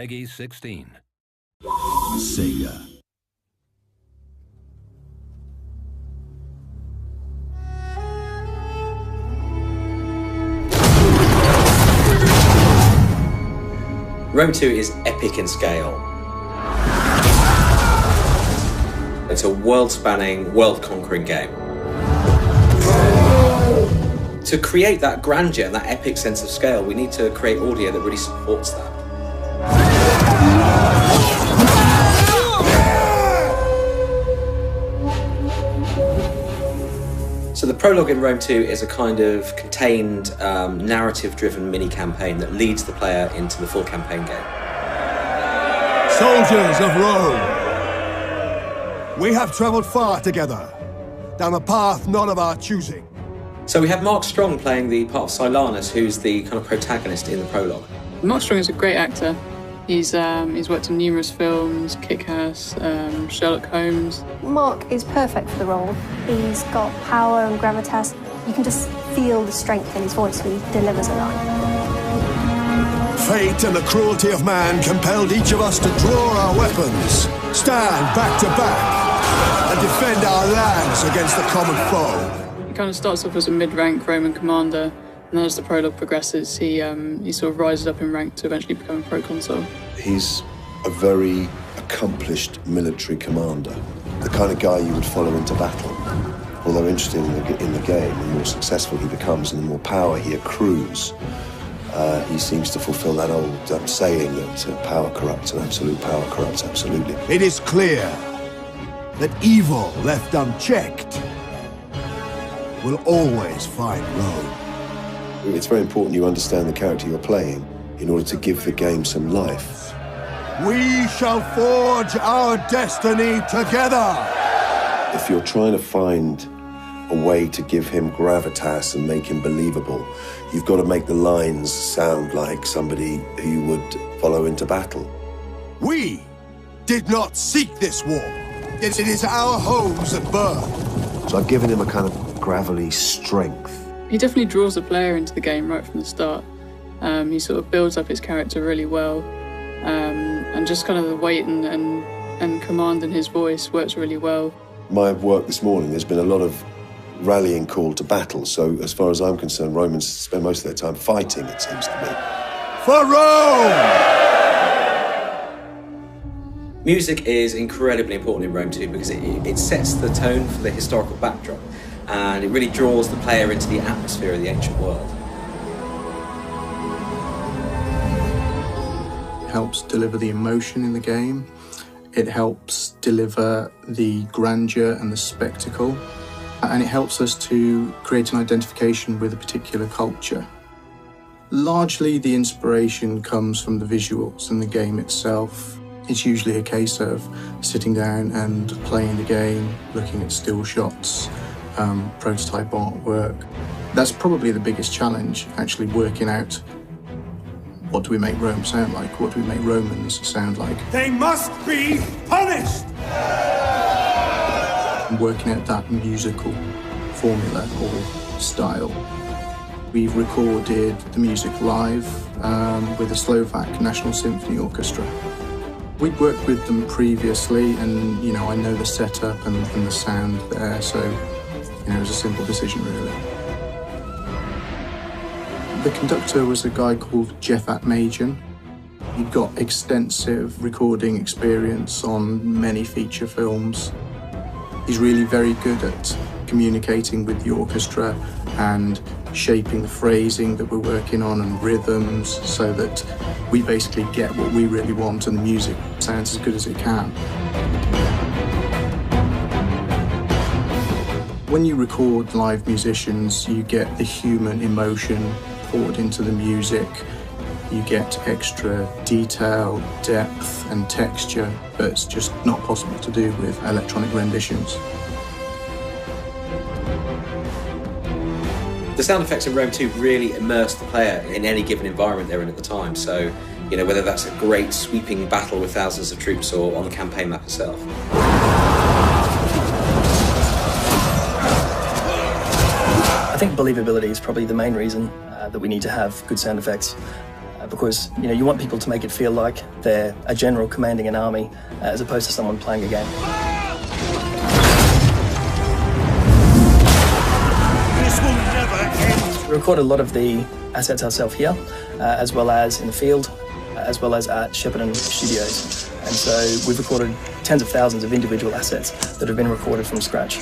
Peggy 16. Sega. Rome 2 is epic in scale. It's a world-spanning, world-conquering game. To create that grandeur and that epic sense of scale, we need to create audio that really supports that. So the prologue in Rome 2 is a kind of contained, narrative-driven mini-campaign that leads the player into the full campaign game. Soldiers of Rome, we have travelled far together, down a path not of our choosing. So we have Mark Strong playing the part of Silanus, who's the kind of protagonist in the prologue. Mark Strong is a great actor. He's worked in numerous films, Kick-Ass, Sherlock Holmes. Mark is perfect for the role. He's got power and gravitas. You can just feel the strength in his voice when he delivers a line. Fate and the cruelty of man compelled each of us to draw our weapons, stand back to back, and defend our lands against the common foe. He kind of starts off as a mid-rank Roman commander, and then as the prologue progresses, he sort of rises up in rank to eventually become a proconsul. He's a very accomplished military commander, the kind of guy you would follow into battle. Although interesting in the game, the more successful he becomes and the more power he accrues, he seems to fulfill that old saying that power corrupts and absolute power corrupts absolutely. It is clear that evil left unchecked will always find Rome. It's very important you understand the character you're playing in order to give the game some life. We shall forge our destiny together! If you're trying to find a way to give him gravitas and make him believable, you've got to make the lines sound like somebody who you would follow into battle. We did not seek this war, yet it is our homes at birth. So I've given him a kind of gravelly strength. He definitely draws the player into the game right from the start. He sort of builds up his character really well, and just kind of the weight and command in his voice works really well. My work this morning, there's been a lot of rallying call to battle, so as far as I'm concerned, Romans spend most of their time fighting, it seems to me. For Rome! Music is incredibly important in Rome 2 because it sets the tone for the historical backdrop, and it really draws the player into the atmosphere of the ancient world. It helps deliver the emotion in the game. It helps deliver the grandeur and the spectacle. And it helps us to create an identification with a particular culture. Largely, the inspiration comes from the visuals and the game itself. It's usually a case of sitting down and playing the game, looking at still shots, prototype artwork. That's probably the biggest challenge, actually working out what do we make Rome sound like, what do we make Romans sound like. They must be punished! And working out that musical formula or style. We've recorded the music live with the Slovak National Symphony Orchestra. We'd worked with them previously, and I know the setup and the sound there, so it was a simple decision really. The conductor was a guy called Jeff Atmajan. He'd got extensive recording experience on many feature films. He's really very good at communicating with the orchestra and shaping the phrasing that we're working on and rhythms so that we basically get what we really want and the music sounds as good as it can. When you record live musicians, you get the human emotion poured into the music. You get extra detail, depth and texture that's just not possible to do with electronic renditions. The sound effects in Rome 2 really immerse the player in any given environment they're in at the time. So, whether that's a great sweeping battle with thousands of troops or on the campaign map itself. I think believability is probably the main reason that we need to have good sound effects. because you want people to make it feel like they're a general commanding an army as opposed to someone playing a game. This will never end. We recorded a lot of the assets ourselves here, as well as in the field, as well as at Shepparton Studios. And so we've recorded tens of thousands of individual assets that have been recorded from scratch.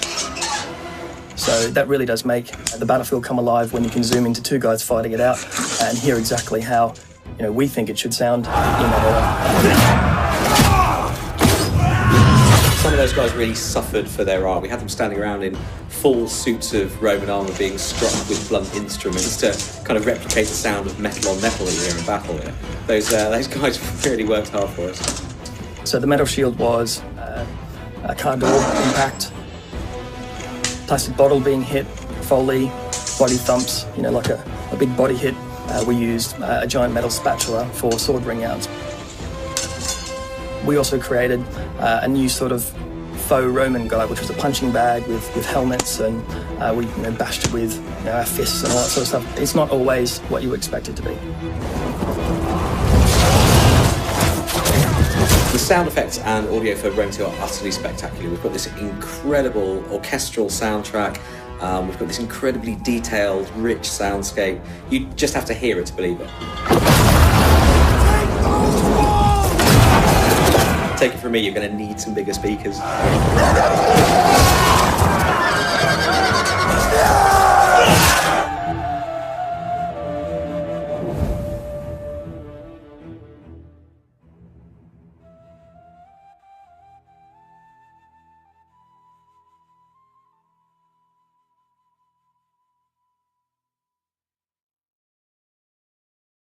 So that really does make the battlefield come alive when you can zoom into two guys fighting it out and hear exactly how we think it should sound in that era. Some of those guys really suffered for their art. We had them standing around in full suits of Roman armour being struck with blunt instruments to kind of replicate the sound of metal on metal that you hear in battle. Those guys really worked hard for us. So the metal shield was a car door impact, plastic bottle being hit, foley, body thumps, like a big body hit. We used a giant metal spatula for sword ring outs. We also created a new sort of faux Roman guy, which was a punching bag with helmets, and we bashed it with our fists and all that sort of stuff. It's not always what you expect it to be. The sound effects and audio for Rome 2 are utterly spectacular. We've got this incredible orchestral soundtrack. We've got this incredibly detailed, rich soundscape. You just have to hear it to believe it. Take it from me, you're going to need some bigger speakers.